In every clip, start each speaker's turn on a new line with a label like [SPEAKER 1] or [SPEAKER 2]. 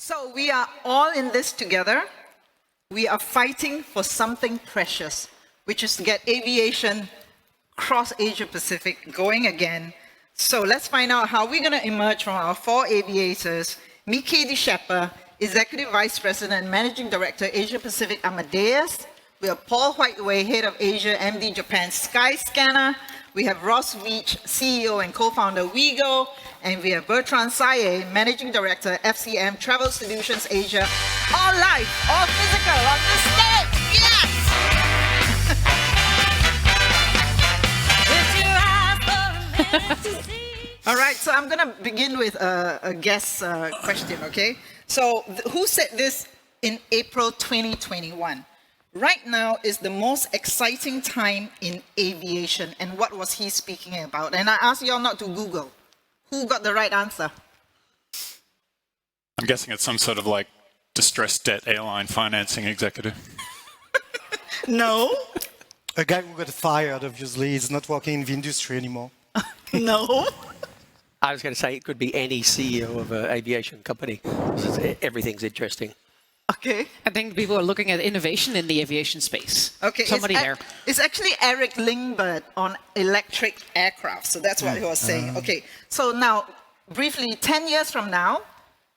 [SPEAKER 1] So we are all in this together. We are fighting for something precious, which is to get aviation across Asia Pacific going again. So let's find out how we're going to emerge from our 4 aviators. Mieke de Schepper, Executive Vice President and Managing Director, Asia Pacific Amadeus. We have Paul Whiteway, Head of Asia, MD Japan Skyscanner. We have Ross Veitch, CEO and co-founder Wego. And we have Bertrand, Managing Director, FCM Travel Solutions Asia. All live, all physical, on the stage. Yes! All right, so I'm going to begin with a guest question, okay? So who said this in April 2021? Right now is the most exciting time in aviation. And what was he speaking about? And I asked you all not to Google. Who got the right answer?
[SPEAKER 2] I'm guessing it's some sort of like distressed debt airline financing executive.
[SPEAKER 1] No.
[SPEAKER 3] A guy who got fired, obviously, is not working in the industry anymore.
[SPEAKER 1] No.
[SPEAKER 4] I was going to say it could be any CEO of an aviation company. Everything's interesting.
[SPEAKER 1] Okay.
[SPEAKER 5] I think people are looking at innovation in the aviation space.
[SPEAKER 1] Okay.
[SPEAKER 5] Somebody there.
[SPEAKER 1] It's actually Eric Lindbergh on electric aircraft. So that's what he was saying. Okay. So now, briefly, 10 years from now,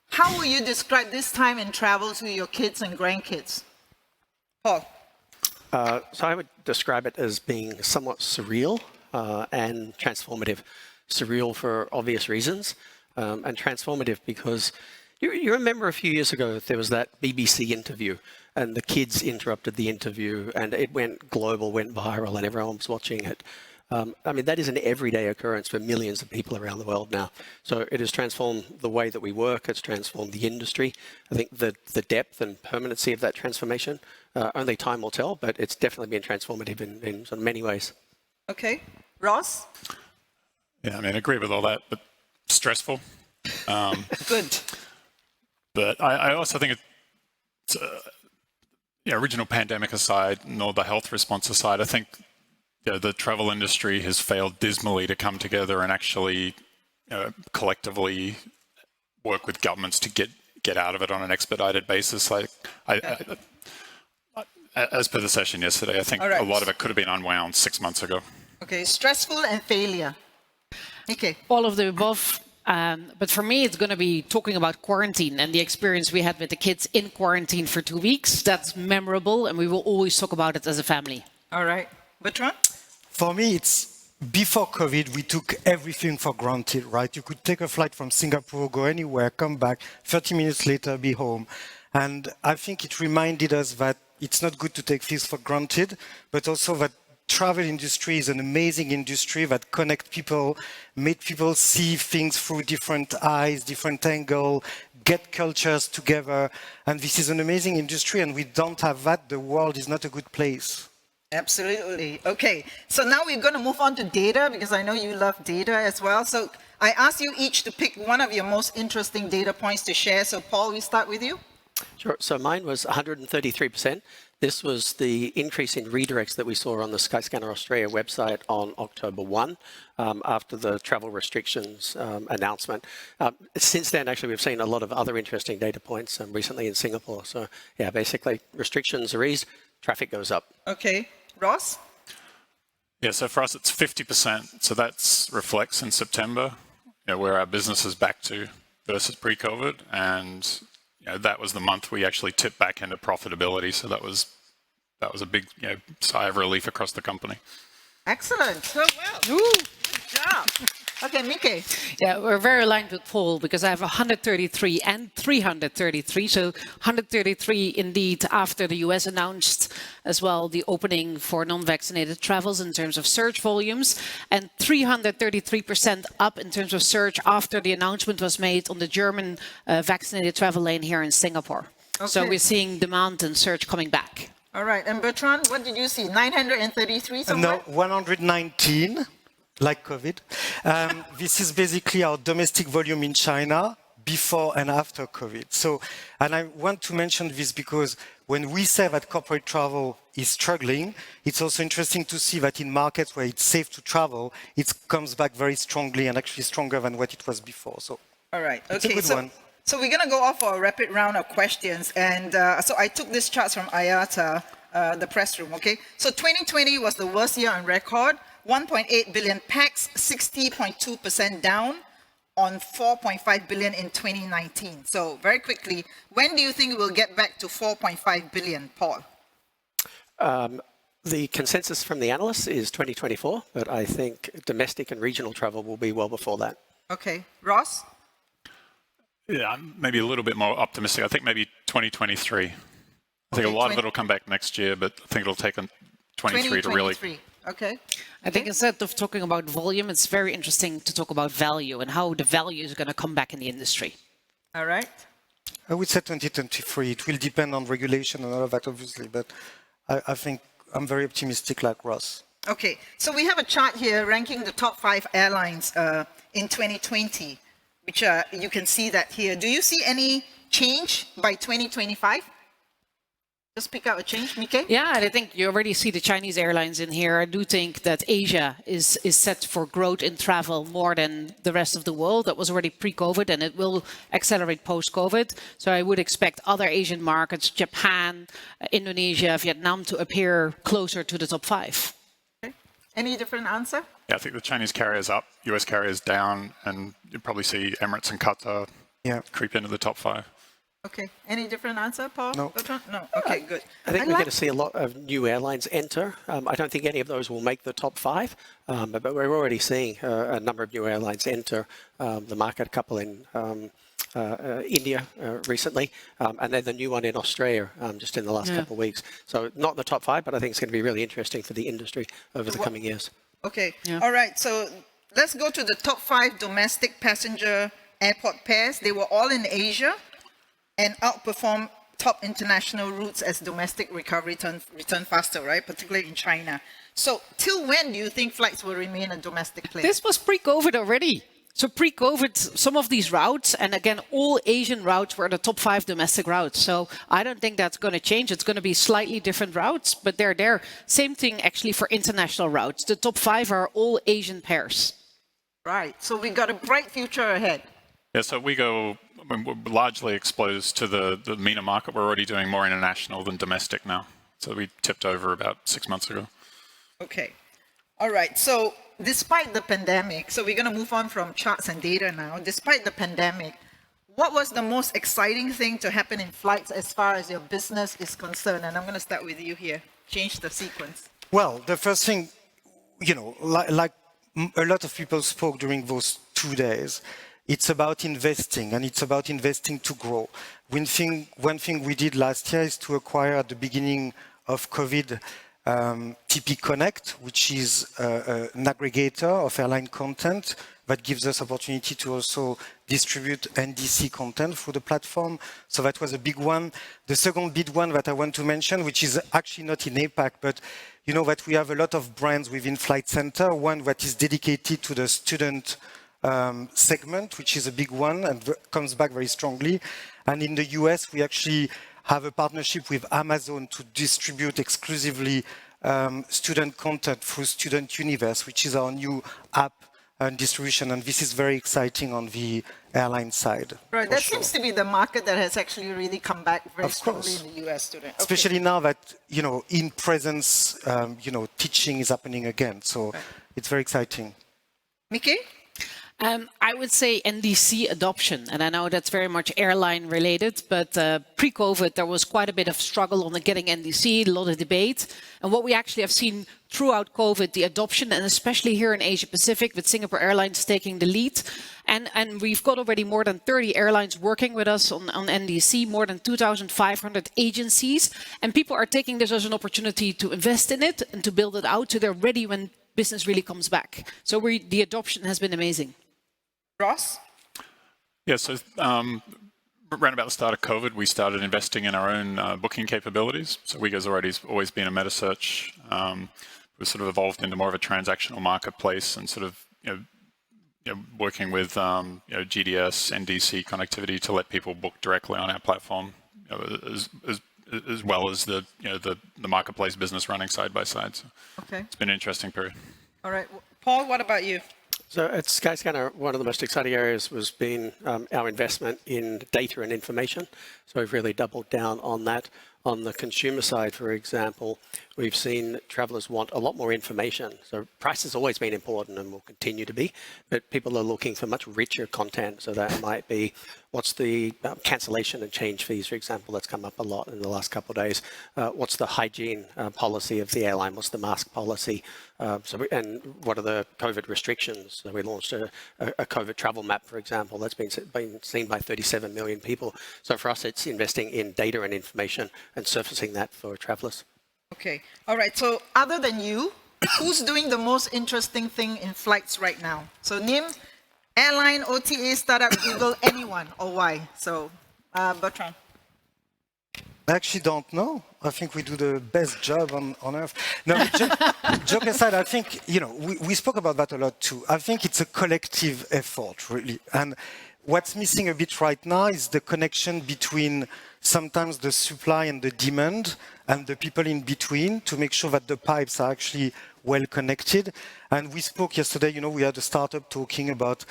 [SPEAKER 1] how will you describe this time in travel to your kids and grandkids? Paul.
[SPEAKER 4] So I would describe it as being somewhat surreal and transformative. Surreal for obvious reasons, and transformative because you remember a few years ago there was that BBC interview and the kids interrupted the interview and it went global, went viral and everyone was watching it. I mean, that is an everyday occurrence for millions of people around the world now. So it has transformed the way that we work, it's transformed the industry. I think the depth and permanency of that transformation, only time will tell, but it's definitely been transformative in sort of many ways.
[SPEAKER 1] Okay. Ross?
[SPEAKER 2] Yeah, I mean, I agree with all that, but stressful.
[SPEAKER 1] Good.
[SPEAKER 2] But I also think it's, original pandemic aside, and all the health response aside, I think the travel industry has failed dismally to come together and actually collectively work with governments to get out of it on an expedited basis. Like, as per the session yesterday, I think a lot of it could have been unwound 6 months ago.
[SPEAKER 1] Okay, stressful and failure. Okay.
[SPEAKER 5] All of the above. But for me, it's going to be talking about quarantine and the experience we had with the kids in quarantine for 2 weeks. That's memorable, and we will always talk about it as a family.
[SPEAKER 1] All right. Bertrand?
[SPEAKER 3] For me, it's before COVID, we took everything for granted, right? You could take a flight from Singapore, go anywhere, come back, 30 minutes later, be home. And I think it reminded us that it's not good to take things for granted, but also that travel industry is an amazing industry that connects people, make people see things through different eyes, different angle, get cultures together. And this is an amazing industry, and we don't have that. The world is not a good place.
[SPEAKER 1] Absolutely. Okay. So now we're going to move on to data, because I know you love data as well. So I ask you each to pick one of your most interesting data points to share. So Paul, we start with you.
[SPEAKER 4] Sure. So mine was 133%. This was the increase in redirects that we saw on the Skyscanner Australia website on October 1 after the travel restrictions announcement. Since then, actually, we've seen a lot of other interesting data points recently in Singapore. So, yeah, basically, restrictions are eased, traffic goes up.
[SPEAKER 1] Okay. Ross?
[SPEAKER 2] Yeah, so for us, it's 50%. So that reflects in September, where our business is back to versus pre-COVID. And that was the month we actually tipped back into profitability. So that was a big sigh of relief across the company.
[SPEAKER 1] Excellent. So well. Ooh, good job. Okay, Mieke.
[SPEAKER 5] Yeah, we're very aligned with Paul because I have 133 and 333. So 133 indeed after the US announced as well the opening for non-vaccinated travels in terms of search volumes, and 333% up in terms of search after the announcement was made on the German vaccinated travel lane here in Singapore. Okay. So we're seeing demand and search coming back.
[SPEAKER 1] All right, and Bertrand, what did you see? 933 somewhere?
[SPEAKER 3] No, 119. Like COVID. This is basically our domestic volume in China before and after COVID. So, and I want to mention this because when we say that corporate travel is struggling, it's also interesting to see that in markets where it's safe to travel, it comes back very strongly and actually stronger than what it was before. So,
[SPEAKER 1] all right.
[SPEAKER 3] it's a good one.
[SPEAKER 1] So we're going to go off for a rapid round of questions. And so I took these charts from IATA, the press room, okay? So 2020 was the worst year on record. 1.8 billion pax, 60.2% down on 4.5 billion in 2019. So very quickly, when do you think we'll get back to 4.5 billion, Paul?
[SPEAKER 4] The consensus from the analysts is 2024, but I think domestic and regional travel will be well before that.
[SPEAKER 1] Okay. Ross?
[SPEAKER 2] Yeah, maybe a little bit more optimistic. I think maybe 2023. I think a lot of it will come back next year, but I think it'll take 23 to really...
[SPEAKER 1] Okay.
[SPEAKER 5] I think instead of talking about volume, it's very interesting to talk about value and how the value is going to come back in the industry.
[SPEAKER 1] All right.
[SPEAKER 3] I would say 2023. It will depend on regulation and all of that, obviously, but I think I'm very optimistic like Ross.
[SPEAKER 1] Okay, so we have a chart here ranking the top 5 airlines in 2020, which you can see that here. Do you see any change by 2025? Just pick out a change, Mieke?
[SPEAKER 5] Yeah, and I think you already see the Chinese airlines in here. I do think that Asia is set for growth in travel more than the rest of the world. That was already pre-COVID, and it will accelerate post-COVID. So I would expect other Asian markets, Japan, Indonesia, Vietnam, to appear closer to the top 5.
[SPEAKER 1] Okay. Any different answer?
[SPEAKER 2] Yeah, I think the Chinese carriers up, US carriers down, and you'll probably see Emirates and Qatar creep into the top 5.
[SPEAKER 1] Okay. Any different answer, Paul?
[SPEAKER 3] No.
[SPEAKER 1] No. Okay, good.
[SPEAKER 4] I think we're going to see a lot of new airlines enter. I don't think any of those will make the top 5, but we're already seeing a number of new airlines enter the market, a couple in India recently, and then the new one in Australia just in the last couple of weeks. So not the top 5, but I think it's going to be really interesting for the industry over the coming years.
[SPEAKER 1] Okay. Yeah. All right. So let's go to the top 5 domestic passenger airport pairs. They were all in Asia and outperform top international routes as domestic recovery return faster, right? Particularly in China. So till when do you think flights will remain a domestic play?
[SPEAKER 5] This was pre-COVID already. So pre-COVID, some of these routes, and again, all Asian routes were the top 5 domestic routes. So I don't think that's going to change. It's going to be slightly different routes, but they're there. Same thing actually for international routes. The top 5 are all Asian pairs.
[SPEAKER 1] Right. So we got a bright future ahead.
[SPEAKER 2] Yeah, so Wego, we're largely exposed to the MENA market. We're already doing more international than domestic now. So we tipped over about 6 months ago.
[SPEAKER 1] Okay. All right. So despite the pandemic, so we're going to move on from charts and data now. Despite the pandemic, what was the most exciting thing to happen in flights as far as your business is concerned? And I'm going to start with you here. Change the sequence.
[SPEAKER 3] Well, the first thing, you know, like a lot of people spoke during those 2 days, it's about investing, and it's about investing to grow. One thing we did last year is to acquire at the beginning of COVID TP Connect, which is an aggregator of airline content that gives us opportunity to also distribute NDC content through the platform. So that was a big one. The second big one that I want to mention, which is actually not in APAC, but you know that we have a lot of brands within Flight Centre, one that is dedicated to the student segment, which is a big one and comes back very strongly. And in the US, we actually have a partnership with Amazon to distribute exclusively student content through Student Universe, which is our new app and distribution. And this is very exciting on the airline side.
[SPEAKER 1] Right, that seems to be the market that has actually really come back very strongly in the US student. Okay.
[SPEAKER 3] Especially now that, you know, in presence, you know, teaching is happening again. So it's very exciting.
[SPEAKER 1] Mieke?
[SPEAKER 5] I would say NDC adoption, and I know that's very much airline related, but pre-COVID, there was quite a bit of struggle on getting NDC, a lot of debate. And what we actually have seen throughout COVID, the adoption, and especially here in Asia Pacific, with Singapore Airlines taking the lead. And we've got already more than 30 airlines working with us on NDC, more than 2,500 agencies. And people are taking this as an opportunity to invest in it and to build it out so they're ready when business really comes back. So the adoption has been amazing.
[SPEAKER 1] Ross?
[SPEAKER 2] Yeah, so around about the start of COVID, we started investing in our own booking capabilities. So Wego's always been a meta search. We've sort of evolved into more of a transactional marketplace and sort of working with GDS, NDC connectivity to let people book directly on our platform, as well as the marketplace business running side by side. So
[SPEAKER 1] okay,
[SPEAKER 2] it's been an interesting period.
[SPEAKER 1] All right, Paul, what about you?
[SPEAKER 4] So at Skyscanner, one of the most exciting areas was been our investment in data and information. So we've really doubled down on that. On the consumer side, for example, we've seen travellers want a lot more information. So price has always been important and will continue to be, but people are looking for much richer content. So that might be what's the cancellation and change fees, for example, that's come up a lot in the last couple of days. What's the hygiene policy of the airline? What's the mask policy? And what are the COVID restrictions? So we launched a COVID travel map, for example, that's been seen by 37 million people. So for us, it's investing in data and information and surfacing that for travellers.
[SPEAKER 1] Okay. All right. So other than you, who's doing the most interesting thing in flights right now? So name airline, OTA, startup, Google, anyone, or why? So Bertrand.
[SPEAKER 3] I actually don't know. I think we do the best job on earth. No, joke aside, I think, we spoke about that a lot too. I think it's a collective effort, really. And what's missing a bit right now is the connection between sometimes the supply and the demand and the people in between to make sure that the pipes are actually well connected. And we spoke yesterday, we had a startup talking about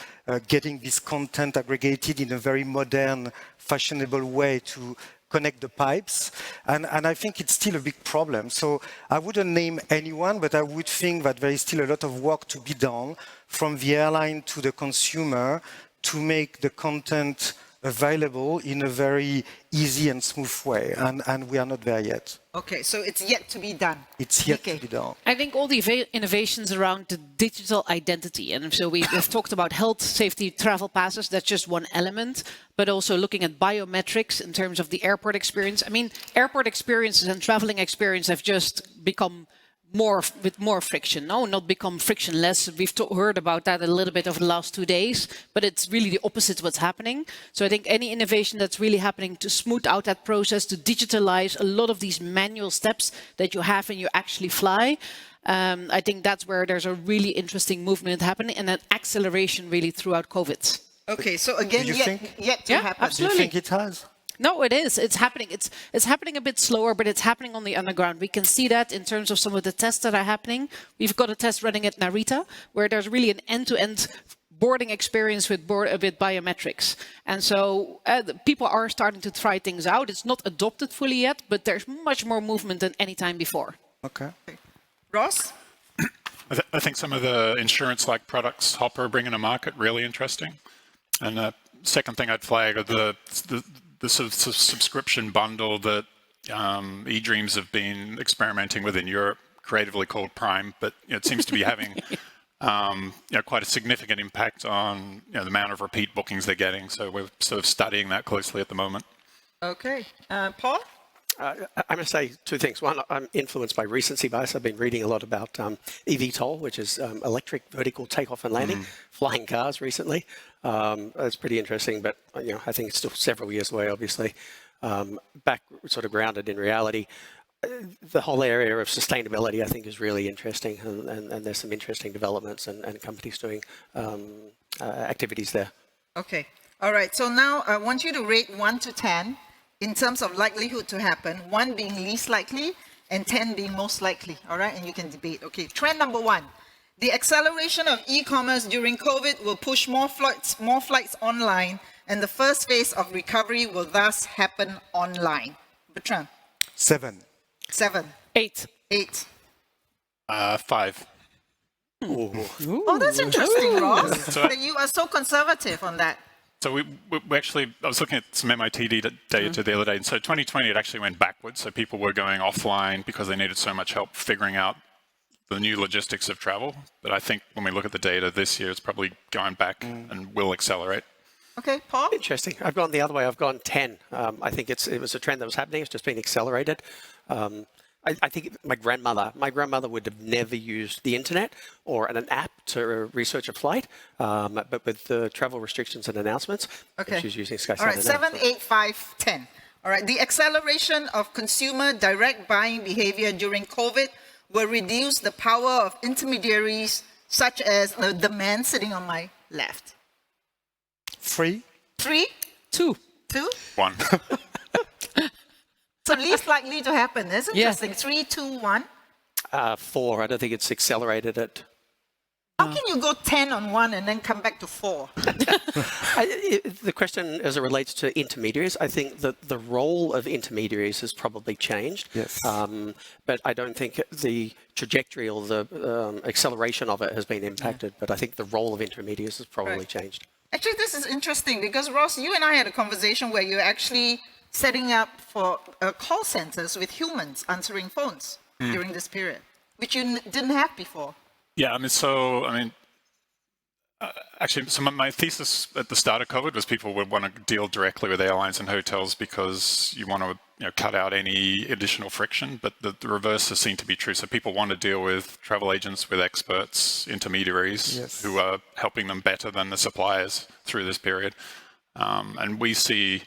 [SPEAKER 3] getting this content aggregated in a very modern, fashionable way to connect the pipes. And I think it's still a big problem. So I wouldn't name anyone, but I would think that there is still a lot of work to be done from the airline to the consumer to make the content available in a very easy and smooth way. And we are not there yet.
[SPEAKER 1] Okay, so it's yet to be done.
[SPEAKER 3] It's yet
[SPEAKER 1] Mieke.
[SPEAKER 3] to be done.
[SPEAKER 5] I think all the innovations around the digital identity, and so we've talked about health, safety, travel passes, that's just one element, but also looking at biometrics in terms of the airport experience. I mean, airport experiences and traveling experience have just become with more friction. No, not become frictionless. We've heard about that a little bit over the last 2 days, but it's really the opposite what's happening. So I think any innovation that's really happening to smooth out that process, to digitalize a lot of these manual steps that you have when you actually fly, I think that's where there's a really interesting movement happening and an acceleration really throughout COVID.
[SPEAKER 1] Okay, so again, yet to happen.
[SPEAKER 5] Absolutely.
[SPEAKER 3] Do you think it has?
[SPEAKER 5] No, it is. It's happening. It's happening a bit slower, but it's happening on the underground. We can see that in terms of some of the tests that are happening. We've got a test running at Narita, where there's really an end-to-end boarding experience with biometrics. And so people are starting to try things out. It's not adopted fully yet, but there's much more movement than any time before.
[SPEAKER 3] Okay.
[SPEAKER 1] Ross?
[SPEAKER 2] I think some of the insurance-like products Hopper bringing to market really interesting. And the second thing I'd flag are the sort of subscription bundle that eDreams have been experimenting with in Europe, creatively called Prime, but it seems to be having quite a significant impact on the amount of repeat bookings they're getting. So we're sort of studying that closely at the moment.
[SPEAKER 1] Okay. Paul?
[SPEAKER 4] I'm going to say two things. One, I'm influenced by recency bias. I've been reading a lot about eVTOL, which is electric vertical takeoff and landing, flying cars recently. It's pretty interesting, but I think it's still several years away, obviously. Back sort of grounded in reality. The whole area of sustainability, I think, is really interesting, and there's some interesting developments and companies doing activities there.
[SPEAKER 1] Okay. All right. So now I want you to rate 1 to 10 in terms of likelihood to happen, 1 being least likely and 10 being most likely. All right. And you can debate. Okay. Trend number 1. The acceleration of e-commerce during COVID will push more flights online, and the first phase of recovery will thus happen online. Bertrand?
[SPEAKER 3] 7.
[SPEAKER 1] 7.
[SPEAKER 5] 8.
[SPEAKER 1] 8.
[SPEAKER 2] 5.
[SPEAKER 1] Oh, that's interesting, Ross.
[SPEAKER 2] So
[SPEAKER 1] that you are so conservative on that.
[SPEAKER 2] So we actually, I was looking at some MIT data the other day, and so 2020 it actually went backwards. So people were going offline because they needed so much help figuring out the new logistics of travel. But I think when we look at the data this year, it's probably going back and will accelerate.
[SPEAKER 1] Okay, Paul?
[SPEAKER 4] Interesting. I've gone the other way. I've gone 10. I think it was a trend that was happening. It's just been accelerated. I think my grandmother would have never used the internet or an app to research a flight, but with the travel restrictions and announcements, she's using Skyscanner.
[SPEAKER 1] All right, 7, 8, 5, 10. All right, the acceleration of consumer direct buying behavior during COVID will reduce the power of intermediaries such as the man sitting on my left.
[SPEAKER 3] 3.
[SPEAKER 1] 3?
[SPEAKER 5] 2.
[SPEAKER 1] 2?
[SPEAKER 2] 1.
[SPEAKER 1] So least likely to happen. That's interesting. 3, 2, 1.
[SPEAKER 4] 4. I don't think it's accelerated it.
[SPEAKER 1] How can you go 10 on one and then come back to 4?
[SPEAKER 4] The question as it relates to intermediaries, I think that the role of intermediaries has probably changed.
[SPEAKER 3] Yes.
[SPEAKER 4] But I don't think the trajectory or the acceleration of it has been impacted. But I think the role of intermediaries has probably changed.
[SPEAKER 1] Actually, this is interesting because, Ross, you and I had a conversation where you're actually setting up for call centers with humans answering phones during this period, which you didn't have before.
[SPEAKER 2] Yeah, actually, so my thesis at the start of COVID was people would want to deal directly with airlines and hotels because you want to cut out any additional friction, but the reverse has seemed to be true. So people want to deal with travel agents, with experts, intermediaries who are helping them better than the suppliers through this period. And we see,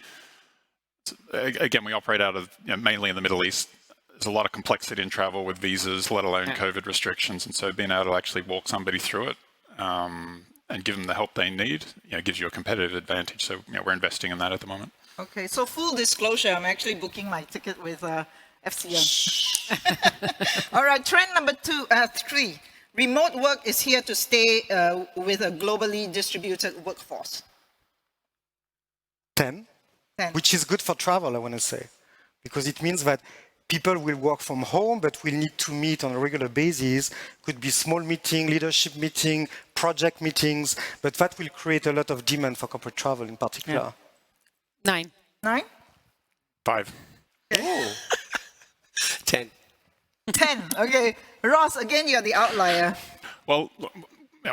[SPEAKER 2] again, we operate out of mainly in the Middle East. There's a lot of complexity in travel with visas, let alone COVID restrictions. And so being able to actually walk somebody through it and give them the help they need, gives you a competitive advantage. So we're investing in that at the moment.
[SPEAKER 1] Okay, so full disclosure, I'm actually booking my ticket with FCM. All right, trend number 3. Remote work is here to stay with a globally distributed workforce.
[SPEAKER 3] 10, which is good for travel, I want to say, because it means that people will work from home, but will need to meet on a regular basis. Could be small meeting, leadership meeting, project meetings, but that will create a lot of demand for corporate travel in particular.
[SPEAKER 5] 9.
[SPEAKER 1] 9?
[SPEAKER 2] 5.
[SPEAKER 1] Okay.
[SPEAKER 4] 10.
[SPEAKER 1] 10, okay. Ross, again, you're the outlier.
[SPEAKER 2] Well,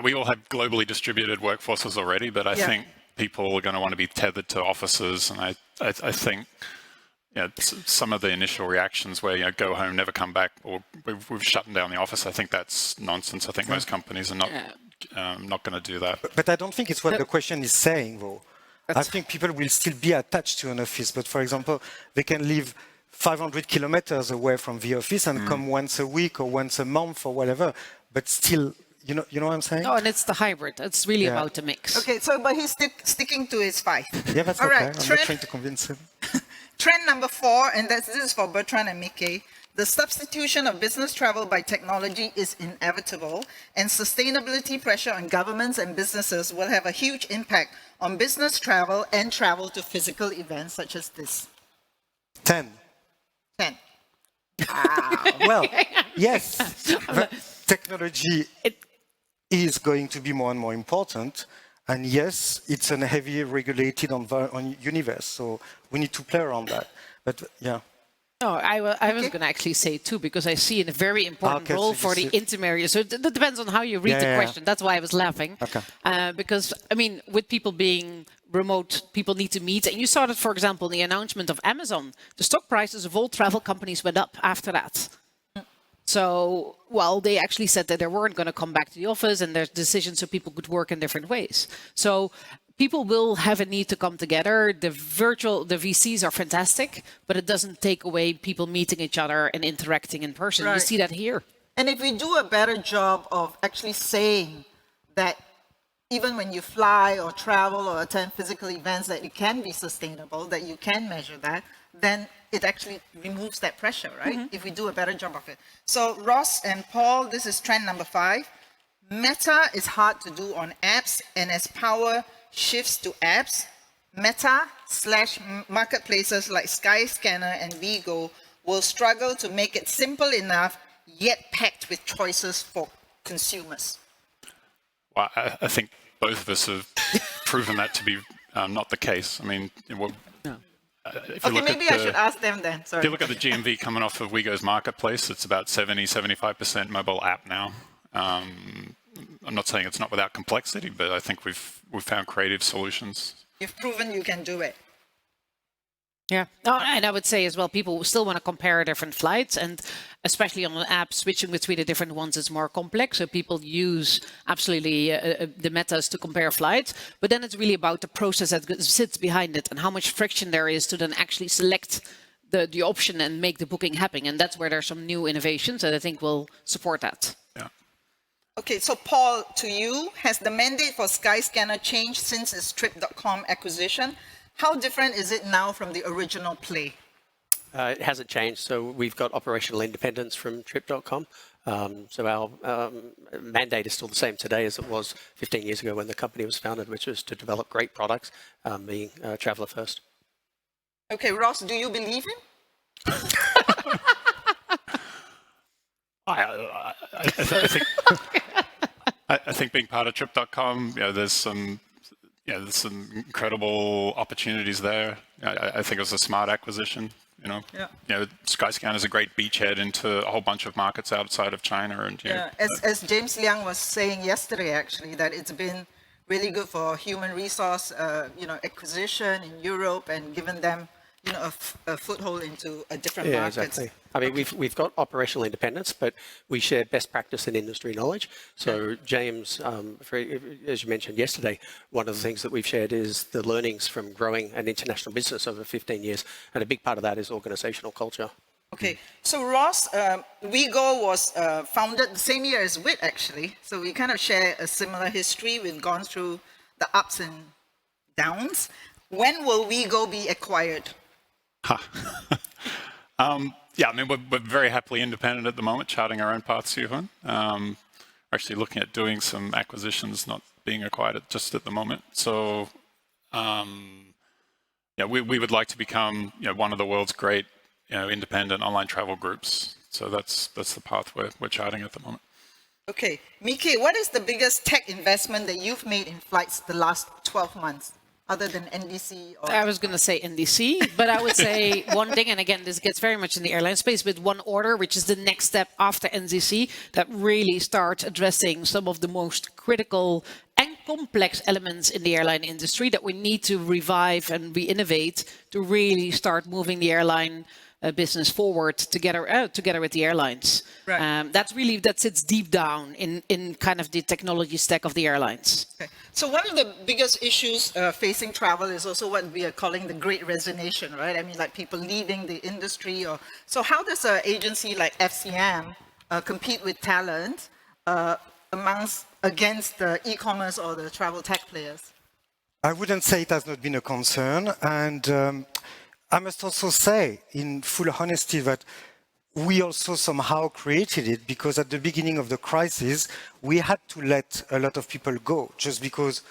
[SPEAKER 2] we all have globally distributed workforces already, but I think people are going to want to be tethered to offices, and I think some of the initial reactions where go home, never come back, or we've shut down the office. I think that's nonsense. I think most companies are not going to do that.
[SPEAKER 3] But I don't think it's what the question is saying, though. I think people will still be attached to an office, but for example, they can live 500 kilometers away from the office and come once a week or once a month or whatever, but still, you know what I'm saying?
[SPEAKER 5] No, and it's the hybrid. It's really about the mix.
[SPEAKER 1] Okay, so but he's sticking to his 5.
[SPEAKER 3] Yeah, that's
[SPEAKER 1] All
[SPEAKER 3] okay.
[SPEAKER 1] right,
[SPEAKER 3] I'm not trying to convince him.
[SPEAKER 1] Trend number 4, and this is for Bertrand and Mieke. The substitution of business travel by technology is inevitable, and sustainability pressure on governments and businesses will have a huge impact on business travel and travel to physical events such as this.
[SPEAKER 3] 10.
[SPEAKER 1] 10.
[SPEAKER 3] Well, yes, technology is going to be more and more important. And yes, it's a heavily regulated universe, so we need to play around that. But yeah.
[SPEAKER 5] No, I was going to actually say too, because I see a very important role for the intermediary. So it depends on how you read the question. That's why I was laughing. Okay. Because, with people being remote, people need to meet. And you saw that, for example, in the announcement of Amazon. The stock prices of all travel companies went up after that. So, they actually said that they weren't going to come back to the office, and there's decisions so people could work in different ways. So people will have a need to come together. The VCs are fantastic, but it doesn't take away people meeting each other and interacting in person. Right. You see that here.
[SPEAKER 1] And if we do a better job of actually saying that even when you fly or travel or attend physical events, that it can be sustainable, that you can measure that, then it actually removes that pressure, right? If we do a better job of it. So Ross and Paul, this is trend number 5. Meta is hard to do on apps, and as power shifts to apps, Meta/marketplaces like Skyscanner and Wego will struggle to make it simple enough, yet packed with choices for consumers.
[SPEAKER 2] Well, I think both of us have proven that to be not the case.
[SPEAKER 1] Maybe I should ask them then. Sorry.
[SPEAKER 2] If you look at the GMV coming off of Wego's marketplace, it's about 70-75% mobile app now. I'm not saying it's not without complexity, but I think we've found creative solutions.
[SPEAKER 1] You've proven you can do it.
[SPEAKER 5] Yeah, and I would say as well, people still want to compare different flights, and especially on an app, switching between the different ones is more complex. So people use absolutely the metas to compare flights, but then it's really about the process that sits behind it and how much friction there is to then actually select the option and make the booking happen. And that's where there's some new innovations that I think will support that.
[SPEAKER 2] Yeah.
[SPEAKER 1] Okay, so Paul, to you, has the mandate for Skyscanner changed since its Trip.com acquisition? How different is it now from the original play?
[SPEAKER 4] It hasn't changed. So we've got operational independence from Trip.com. So our mandate is still the same today as it was 15 years ago when the company was founded, which was to develop great products, being traveller first.
[SPEAKER 1] Okay, Ross, do you believe him?
[SPEAKER 2] I think being part of Trip.com, there's some incredible opportunities there. I think it was a smart acquisition. Skyscanner is a great beachhead into a whole bunch of markets outside of China. And
[SPEAKER 1] as James Liang was saying yesterday, actually, that it's been really good for human resource, acquisition in Europe and given them, a foothold into a different markets.
[SPEAKER 4] Exactly. I mean, we've got operational independence, but we share best practice and industry knowledge. So James, as you mentioned yesterday, one of the things that we've shared is the learnings from growing an international business over 15 years. And a big part of that is organizational culture.
[SPEAKER 1] Okay, so Ross, Wego was founded the same year as WiT, actually. So we kind of share a similar history. We've gone through the ups and downs. When will Wego be acquired?
[SPEAKER 2] We're very happily independent at the moment, charting our own path, Hoon. Actually looking at doing some acquisitions, not being acquired just at the moment. So, we would like to become, one of the world's great, independent online travel groups. So that's the path we're charting at the moment.
[SPEAKER 1] Okay, Mieke, what is the biggest tech investment that you've made in flights the last 12 months? Other than NDC?
[SPEAKER 5] I was going to say NDC, but I would say one thing, and again, this gets very much in the airline space, but One Order, which is the next step after NDC, that really starts addressing some of the most critical and complex elements in the airline industry that we need to revive and re-innovate to really start moving the airline business forward together with the airlines.
[SPEAKER 1] Right.
[SPEAKER 5] That sits deep down in kind of the technology stack of the airlines.
[SPEAKER 1] Okay. So one of the biggest issues facing travel is also what we are calling the Great Resignation, right? I mean, like people leaving the industry. So how does an agency like FCM compete with talent against the e-commerce or the travel tech players?
[SPEAKER 3] I wouldn't say it has not been a concern, and I must also say, in full honesty, that we also somehow created it because at the beginning of the crisis, we had to let a lot of people go just because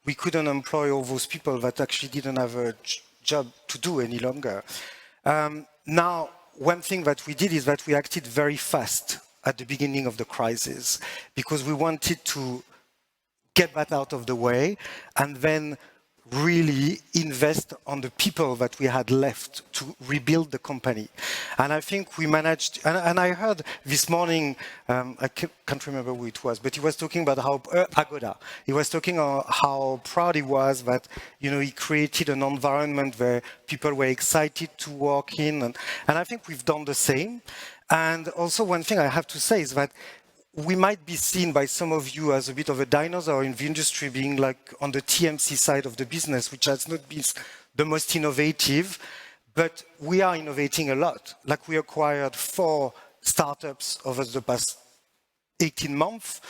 [SPEAKER 3] we couldn't employ all those people that actually didn't have a job to do any longer. Now, one thing that we did is that we acted very fast at the beginning of the crisis because we wanted to get that out of the way and then really invest on the people that we had left to rebuild the company. And I think we managed, and I heard this morning, I can't remember who it was, but he was talking about how, Agoda, he was talking about how proud he was that, he created an environment where people were excited to work in. And I think we've done the same. And also one thing I have to say is that we might be seen by some of you as a bit of a dinosaur in the industry, being like on the TMC side of the business, which has not been the most innovative, but we are innovating a lot. Like we acquired 4 startups over the past 18 months.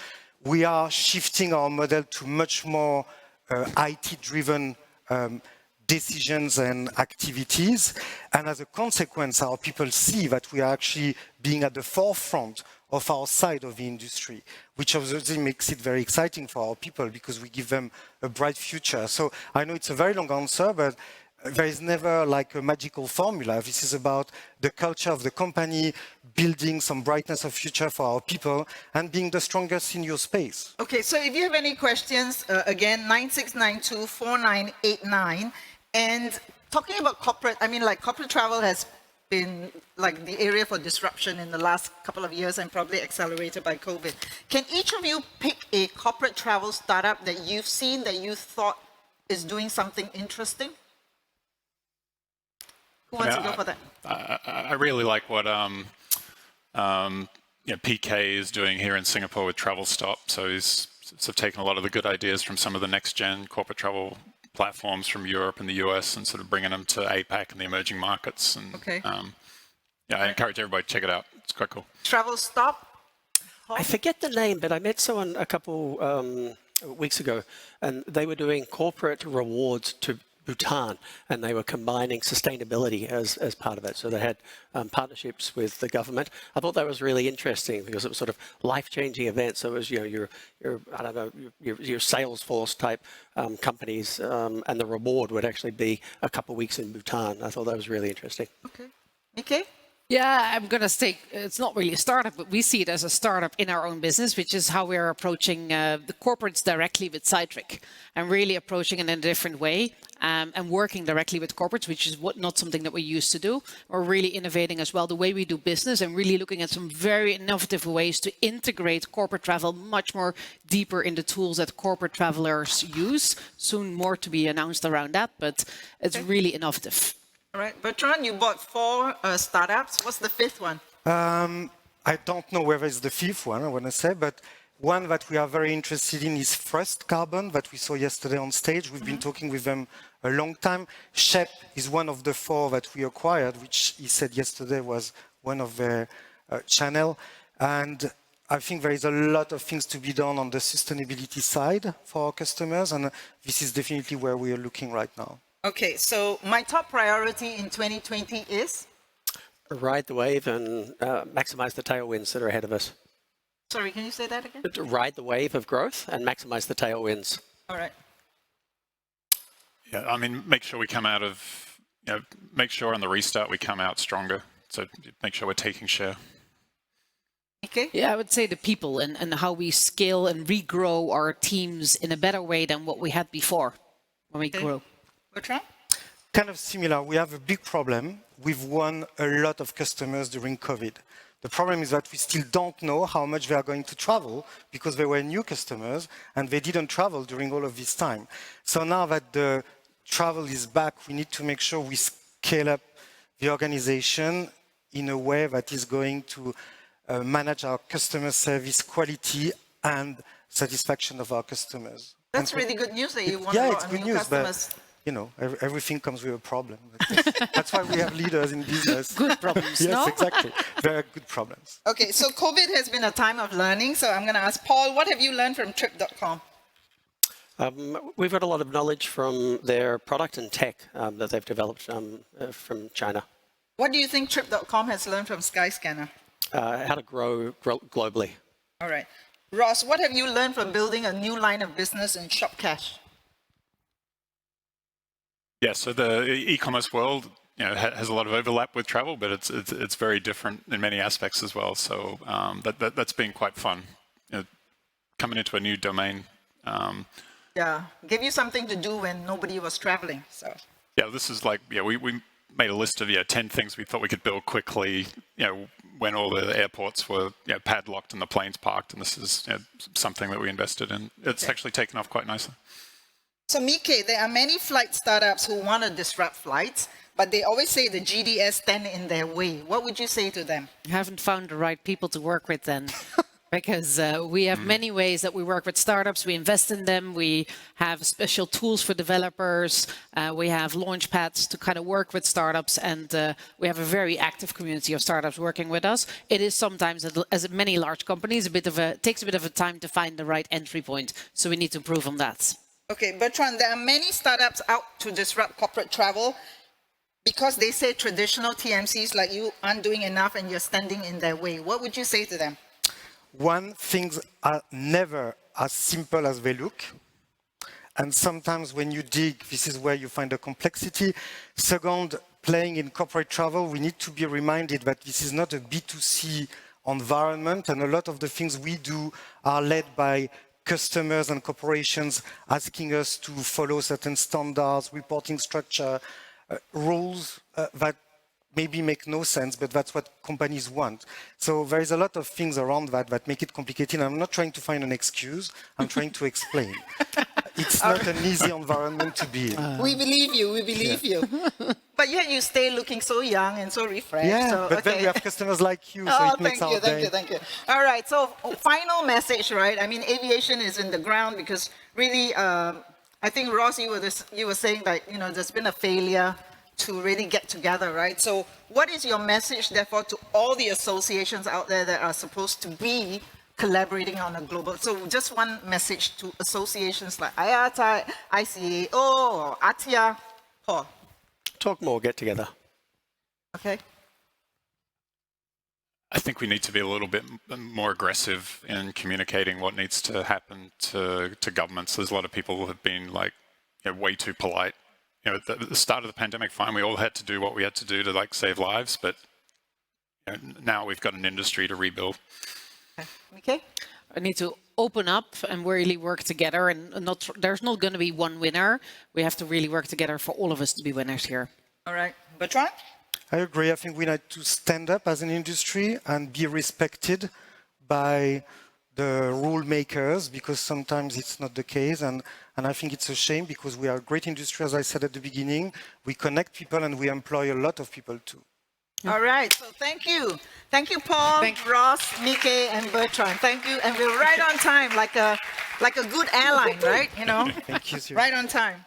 [SPEAKER 3] We are shifting our model to much more IT-driven decisions and activities. And as a consequence, our people see that we are actually being at the forefront of our side of the industry, which obviously makes it very exciting for our people because we give them a bright future. So I know it's a very long answer, but there is never like a magical formula. This is about the culture of the company, building some brightness of future for our people, and being the strongest in your space.
[SPEAKER 1] Okay, so if you have any questions, again, 9692-4989. And talking about corporate, I mean, like corporate travel has been like the area for disruption in the last couple of years and probably accelerated by COVID. Can each of you pick a corporate travel startup that you've seen that you thought is doing something interesting? Who wants to go for that?
[SPEAKER 2] I really like what PK is doing here in Singapore with Travel Stop. So he's sort of taken a lot of the good ideas from some of the next-gen corporate travel platforms from Europe and the US and sort of bringing them to APAC and the emerging markets. And,
[SPEAKER 1] okay.
[SPEAKER 2] I encourage everybody to check it out. It's quite cool.
[SPEAKER 1] Travel Stop?
[SPEAKER 4] I forget the name, but I met someone a couple weeks ago, and they were doing corporate rewards to Bhutan, and they were combining sustainability as part of it. So they had partnerships with the government. I thought that was really interesting because it was sort of life-changing events. So it was, your I don't know, your Salesforce type companies, and the reward would actually be a couple of weeks in Bhutan. I thought that was really interesting.
[SPEAKER 1] Okay. Mieke?
[SPEAKER 5] Yeah, I'm going to say it's not really a startup, but we see it as a startup in our own business, which is how we're approaching the corporates directly with Citric and really approaching it in a different way and working directly with corporates, which is not something that we used to do. We're really innovating as well the way we do business and really looking at some very innovative ways to integrate corporate travel much more deeper in the tools that corporate travelers use. Soon more to be announced around that, but it's really innovative.
[SPEAKER 1] All right, Bertrand, you bought 4 startups. What's the 5th one?
[SPEAKER 3] I don't know whether it's the 5th one, I want to say, but one that we are very interested in is Thrust Carbon that we saw yesterday on stage. We've been talking with them a long time. Schepper is one of the 4 that we acquired, which he said yesterday was one of their channel. And I think there is a lot of things to be done on the sustainability side for our customers, and this is definitely where we are looking right now.
[SPEAKER 1] Okay, so my top priority in 2020 is?
[SPEAKER 4] Ride the wave and maximize the tailwinds that are ahead of us.
[SPEAKER 1] Sorry, can you say that again?
[SPEAKER 4] To ride the wave of growth and maximize the tailwinds.
[SPEAKER 1] All right.
[SPEAKER 2] Yeah, I mean, make sure we come out of, make sure on the restart we come out stronger. So make sure we're taking share.
[SPEAKER 1] Okay.
[SPEAKER 5] Yeah, I would say the people and how we scale and regrow our teams in a better way than what we had before when we grow.
[SPEAKER 1] Bertrand?
[SPEAKER 3] Kind of similar. We have a big problem. We've won a lot of customers during COVID. The problem is that we still don't know how much they are going to travel because they were new customers and they didn't travel during all of this time. So now that the travel is back, we need to make sure we scale up the organization in a way that is going to manage our customer service quality and satisfaction of our customers.
[SPEAKER 1] That's really good news that you want
[SPEAKER 3] yeah,
[SPEAKER 1] a
[SPEAKER 3] it's
[SPEAKER 1] lot of
[SPEAKER 3] good
[SPEAKER 1] new
[SPEAKER 3] news,
[SPEAKER 1] customers.
[SPEAKER 3] but everything comes with a problem. That's why we have leaders in business.
[SPEAKER 5] Good problems,
[SPEAKER 3] yes,
[SPEAKER 5] no?
[SPEAKER 3] exactly. Very good problems.
[SPEAKER 1] Okay, so COVID has been a time of learning. So I'm going to ask Paul, what have you learned from Trip.com?
[SPEAKER 4] We've got a lot of knowledge from their product and tech that they've developed from China.
[SPEAKER 1] What do you think Trip.com has learned from Skyscanner?
[SPEAKER 4] How to grow globally.
[SPEAKER 1] All right. Ross, what have you learned from building a new line of business in Shopcash?
[SPEAKER 2] Yeah, so the e-commerce world has a lot of overlap with travel, but it's very different in many aspects as well. So that's been quite fun, coming into a new domain.
[SPEAKER 1] Yeah, give you something to do when nobody was traveling. So
[SPEAKER 2] yeah, this is like we made a list of 10 things we thought we could build quickly. When all the airports were padlocked and the planes parked, and this is something that we invested in. It's actually taken off quite nicely.
[SPEAKER 1] So Mieke, there are many flight startups who want to disrupt flights, but they always say the GDS stand in their way. What would you say to them?
[SPEAKER 5] You haven't found the right people to work with then. Because we have many ways that we work with startups. We invest in them. We have special tools for developers. We have launch pads to kind of work with startups. And we have a very active community of startups working with us. It is sometimes, as many large companies, takes a bit of a time to find the right entry point. So we need to improve on that.
[SPEAKER 1] Okay, Bertrand, there are many startups out to disrupt corporate travel because they say traditional TMCs like you aren't doing enough and you're standing in their way. What would you say to them?
[SPEAKER 3] One, things are never as simple as they look. And sometimes when you dig, this is where you find the complexity. Second, playing in corporate travel, we need to be reminded that this is not a B2C environment, and a lot of the things we do are led by customers and corporations asking us to follow certain standards, reporting structure, rules that maybe make no sense, but that's what companies want. So there is a lot of things around that make it complicated. I'm not trying to find an excuse. I'm trying to explain. It's not an easy environment to be in.
[SPEAKER 1] We believe you. We believe you. But yet you stay looking so young and so refreshed.
[SPEAKER 3] Yeah,
[SPEAKER 1] so,
[SPEAKER 3] but then we have customers like you, so it makes our day.
[SPEAKER 1] Thank you. All right, so final message, right? I mean, aviation is in the ground because really, I think, Ross, you were saying that, there's been a failure to really get together, right? So what is your message, therefore, to all the associations out there that are supposed to be collaborating on a global? So just one message to associations like IATA, ICAO, or ATIA. Paul.
[SPEAKER 4] Talk more, get together.
[SPEAKER 1] Okay.
[SPEAKER 2] I think we need to be a little bit more aggressive in communicating what needs to happen to governments. There's a lot of people who have been like, way too polite. At the start of the pandemic, fine, we all had to do what we had to do to like save lives, but now we've got an industry to rebuild.
[SPEAKER 1] Okay.
[SPEAKER 5] I need to open up and really work together, and there's not going to be one winner. We have to really work together for all of us to be winners here.
[SPEAKER 1] All right. Bertrand?
[SPEAKER 3] I agree. I think we need to stand up as an industry and be respected by the rule makers, because sometimes it's not the case. And I think it's a shame, because we are a great industry, as I said at the beginning. We connect people and we employ a lot of people too.
[SPEAKER 1] All right. So thank you. Thank you, Paul, Ross, Mieke, and Bertrand. Thank you. And we're right on time, like a good airline, right?
[SPEAKER 3] Thank you, Siew.
[SPEAKER 1] Right on time.